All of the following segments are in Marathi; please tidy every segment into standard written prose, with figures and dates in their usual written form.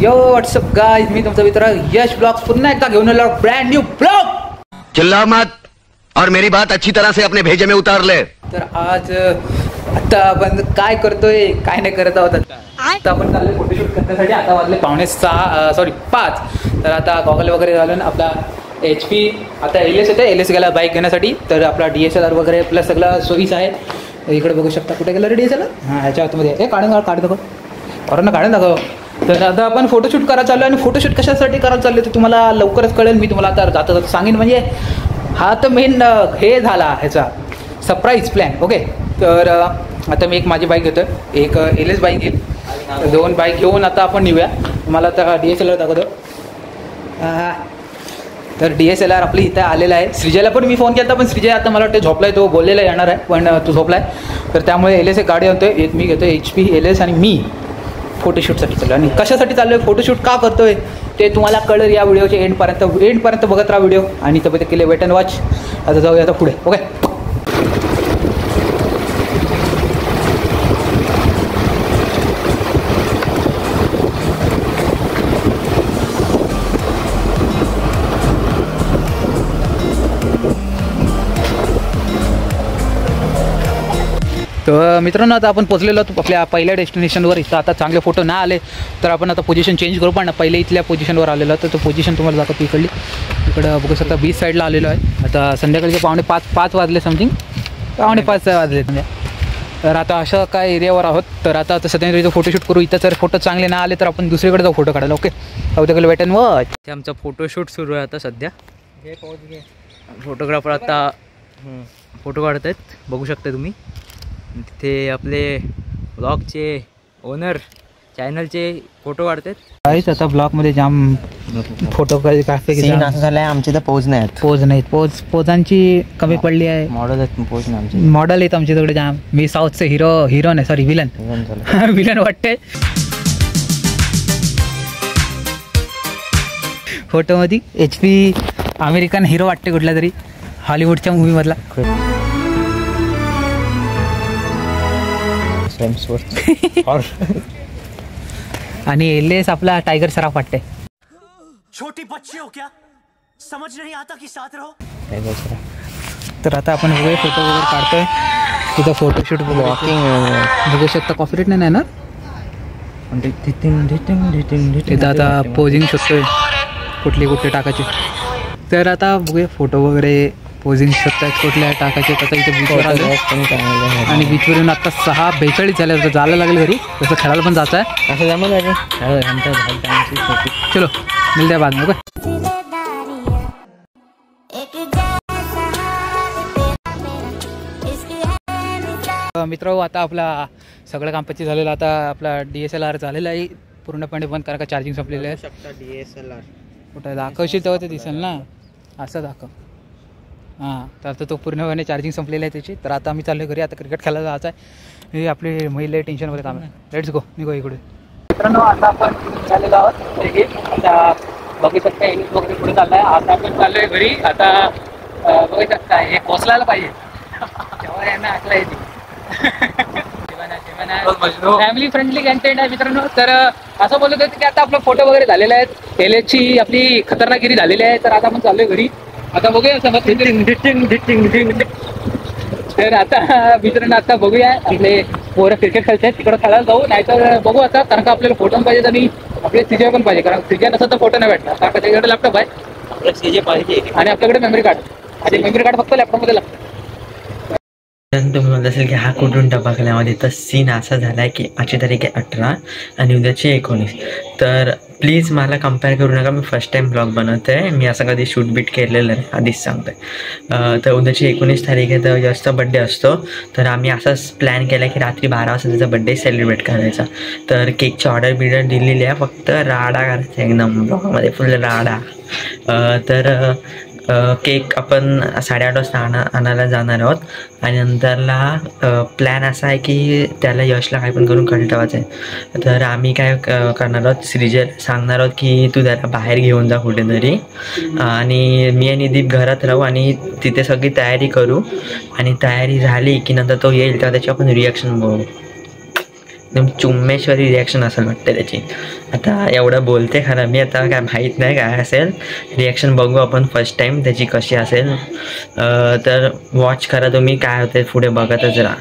यो व्हॉट्सअप गाइस, मी तुमचा मित्र यश ब्लॉग्स पुन्हा एकदा घेऊन आलो ब्रँड न्यू ब्लॉग. चिल्ला मत और मेरी बात अच्छी तरह से अपने भेजे में उतार ले. तर आज आता आपण काय करतोय काय नाही करत आहोत. आता आपण चाललोय फोटोशूट करण्यासाठी. आता वाजले 5:45. तर आता गॉगल वगैरे घालून आपला HP आता LS येते. LS गेला बाईक घेण्यासाठी. तर आपला DSLR वगैरे प्लस सगळं सोयीच आहे. इकडे बघू शकता. कुठे गेलं रे DSLR? हां, ह्याच्या आतमध्ये हे काढून दाखव पोरांना काढून दाखव. तर आता आपण फोटोशूट करायला चाललो आणि फोटोशूट कशासाठी करायला चाललो ते तुम्हाला लवकरच कळेल. मी तुम्हाला आता जाता जाता सांगेन. म्हणजे हा तर मेन हे झाला ह्याचा सरप्राईज प्लॅन. ओके, तर आता मी एक माझी बाईक घेतो, एक LS बाईक घेईल. 2 बाईक घेऊन आता आपण निघूया. मला आता DSLR दाखवतो. तर DSLR आपली इथं आलेला आहे. श्रीजयला पण मी फोन केला पण श्रीजय आता मला वाटतं झोपला आहे. तो बोललेला येणार आहे पण तो झोपला आहे. तर त्यामुळे LS एक गाडी आणतो आहे. एक मी घेतो HP LS आणि मी फोटोशूटसाठी चाललो. आणि कशासाठी चाललो आहे, फोटोशूट का करतो आहे ते तुम्हाला कळेल या व्हिडिओच्या एंडपर्यंत बघत राहा व्हिडिओ. आणि तब्येत केले वेट अँड वॉच. आता जाऊया आता पुढे. ओके, तर मित्रांनो आता आपण पोचलेलो आहोत आपल्या पहिल्या डेस्टिनेशनवर. इथं आता चांगले फोटो नाही आले तर आपण आता पोझिशन चेंज करू. पण पहिले इथल्या पोझिशनवर आलेलो तर तो पोझिशन तुम्हाला दाखवतो. इकडं बघू शकता बीच साईडला आलेलो आहे. आता संध्याकाळचे 5:45 वाजले समथिंग. 5:45 वाजले म्हणजे. तर आता अशा काय एरियावर आहोत. तर आता सध्या इथं फोटोशूट करू. इथं जर फोटो चांगले नाही आले तर आपण दुसरीकडे जाऊ फोटो काढायला. ओके, त्याकडे वेट अँड वॉच. ते आमचा फोटोशूट सुरू आहे आता सध्या. फोटोग्राफर आता फोटो काढत आहेत, बघू शकता तुम्ही. तिथे आपले ब्लॉगचे ओनर चॅनलचे फोटो काढतात. काहीच आता ब्लॉगमध्ये जाम फोटो काढते. सीन असं झालं आहे आमची तर पोज नाहीत. पोजांची कमी पडली आहे. मॉडेल आहेत पोज नाही आमची. मॉडेल आहेत आमच्या तिकडे जाम. मी साऊथचे हिरो नाही, सॉरी विलन विलन वाटते फोटोमध्ये. HP अमेरिकन हिरो वाटते कुठला तरी हॉलिवूडच्या मूवीमधला. आणि LS आपला टायगर सराफ वाटते. छोटी बच्ची हो क्या, समझ नहीं आता की साथ रहो. तर आता आपण वगैरे फोटो वगैरे काढतोय. तिथं फोटोशूट वॉकिंग बघू शकता. कॉपीराइट नाही ना. तिथं आता पोजिंग शकतोय कुठली टाकायची. तर आता बघूया फोटो वगैरे पोजिंग शकतात कुठल्या टाकायचे. आता इथे बीचवर आलं आणि बीचवरून आता 6:42 झाले. जायला लागले घरी. तसं खेळायला पण जायचं आहे. असं जमलं चलो मिळते बाद में. मित्र आता आपला सगळं काम पच्ची झालेलं. आता आपला DSLR झालेला आहे पूर्णपणे बंद करा. का चार्जिंग संपलेलं आहे. DSLR कुठं दाखवशील तेव्हा ते दिसेल ना. असं दाखव. हां, तर आता तो पूर्णपणे चार्जिंग संपलेलं आहे त्याची. तर आता आम्ही चाललो घरी. आता क्रिकेट खेळायला जायचं आहे. हे आपले महिला टेन्शनमध्ये काम आहे. लेट्स गो, निघो इकडे. मित्रांनो आता आपण चाललेलो आहोत. आता बघू शकता इंग्लिश वगैरे पुढे चाललं आहे. आता आपण चाललो आहे घरी. आता बघू शकता हे पोचलायला पाहिजे तेव्हा यांना ऐकला येते. फॅमिली फ्रेंडली कंटेंट आहे मित्रांनो. तर असं बोलत होतं की आता आपला फोटो वगैरे झालेला आहे. LSची आपली खतरनाकगिरी झालेली आहे. तर आता आपण चाललोय घरी. आता बघूया तर आता मित्रांनो आता बघूया आपले पोरं क्रिकेट खेळतात तिकडं खेळायला जाऊ. नाहीतर बघू आता, कारण का आपल्याला फोटो पण पाहिजे आणि आपले CJ पण पाहिजे. कारण CJ नसतं तर फोटो नाही भेटणार. कारण का त्याच्याकडे लॅपटॉप आहे. आपल्याला CJ पाहिजे आणि आपल्याकडे मेमरी कार्ड. आणि मेमरी कार्ड फक्त लॅपटॉपमध्ये लागतं. तुम्ही म्हणत असेल की हा कुठून टपाकल्यामध्ये. तर सीन असा झाला आहे की आजची तारीख आहे 18 आणि उद्याची 19. तर प्लीज मला कम्पेअर करू नका. मी फर्स्ट टाईम ब्लॉग बनवतो आहे. मी असं कधी शूट बीट केलेलं आहे आधीच सांगतो आहे. तर उद्याची 19 तारीख आहे. तर यशचा बड्डे असतो. तर आम्ही असाच प्लॅन केला की रात्री 12 वाजता त्याचा बड्डे सेलिब्रेट करायचा. तर केकची ऑर्डर दिलेली आहे. फक्त राडा करायचा एकदम ब्लॉगमध्ये फुल राडा. तर केक आपण 8:30 वाजता आणायला जाणार आहोत. आणि नंतरला प्लॅन असा आहे की त्याला यशला काय पण करून कळटवायचं आहे. तर आम्ही काय करणार आहोत, श्रीजय सांगणार आहोत की तू त्याला बाहेर घेऊन जा कुठेतरी. आणि मी आणि दीप घरात राहू आणि तिथे सगळी तयारी करू. आणि तयारी झाली की नंतर तो येईल तेव्हा त्याची आपण रिॲक्शन बघू. एकदम चुम्मेश्वरी रिॲक्शन असेल वाटते त्याची. आता एवढं बोलते खरं मी, आता काय माहीत नाही काय असेल, रिॲक्शन बघू आपण फर्स्ट टाईम त्याची कशी असेल. तर वॉच करा तुम्ही, काय होते पुढे बघतच राहा.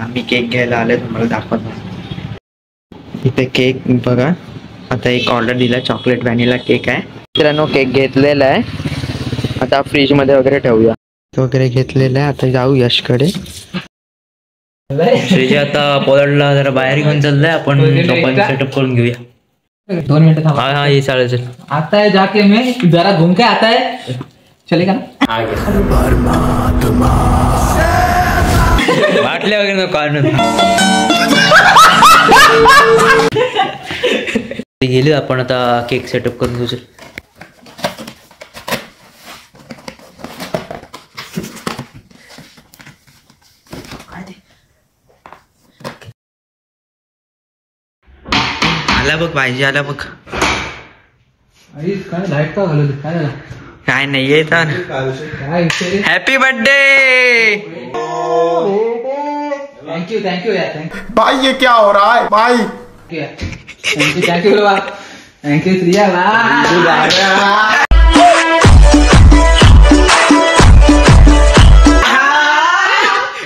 आम्ही केक घ्यायला आलो, तुम्हाला दाखवतो. इथे केक बघा, आता एक ऑर्डर दिला, चॉकलेट व्हॅनिला केक आहे मित्रांनो. केक घेतलेला आहे, आता फ्रीजमध्ये वगैरे ठेवूया. वगैरे घेतलेलं आहे, आता जाऊ यशकडे. श्रीजी आता पोलंडला जरा बाहेर घेऊन चाललंय, आपण सेटअप करून घेऊया. 2 मिनट थांबा. हाँ ये चालेल. आता है जाके मैं जरा घूम के आता है, चलेगा ना? वाटल्या वगैरे कारण गेली आपण आता केक सेटअप करून घेऊ. आला बघ पाहिजे, आला बघ. काय लाईट का घालवली, काय झालं? काय नाही येत. Happy birthday. थँक्यू थँक्यू यार, थँक्यू भाई ये क्या हो रहा है भाई? Thank you thank you thank you Shriya.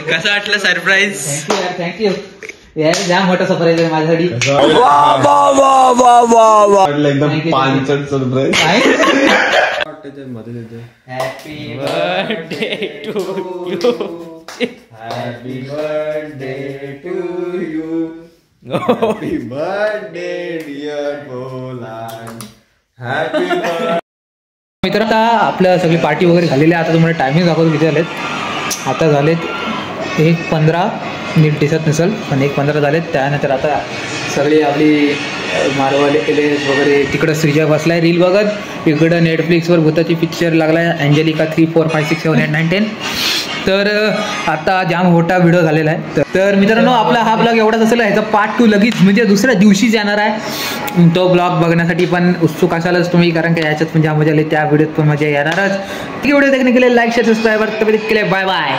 कसं वाटलं सरप्राईज? थँक्यू यार, थँक्यू यार, जाम मोठा सरप्राईज आहे माझ्यासाठी. एकदम पांचट surprise. Happy birthday to you. Happy birthday to you. Happy birthday dear Poland. Happy birthday. मित्र, आता आपल्या सगळी पार्टी वगैरे झालेली आहे. आता तुम्हाला टायमिंग दाखवतो किती झालेत. आता झालेत 1:15, नीट दिसत नसेल पण 1:15 झालेत. त्यानंतर आता सगळी आपली मारवाले केले वगैरे, तिकडं श्रीजा बसलाय रील बघत, इकडं नेटफ्लिक्सवर भूताची पिक्चर लागलाय अंजलिका 3, 4, 5, 6, 7, 8, 9, 10. तर आता जाम मोठा व्हिडिओ झालेला आहे. तर मित्रांनो, आपला हा ब्लॉग एवढाच असेल. ह्याचा पार्ट 2 लगेच म्हणजे दुसऱ्या दिवशीच येणार आहे. तो ब्लॉग बघण्यासाठी पण उत्सुक असालच तुम्ही, कारण की ह्याच्यात पण ज्या मजा आली त्या व्हिडिओत पण मजा येणारच. व्हिडिओ देखने के लिए लाईक शेअर सबस्क्राईब केले. Bye bye.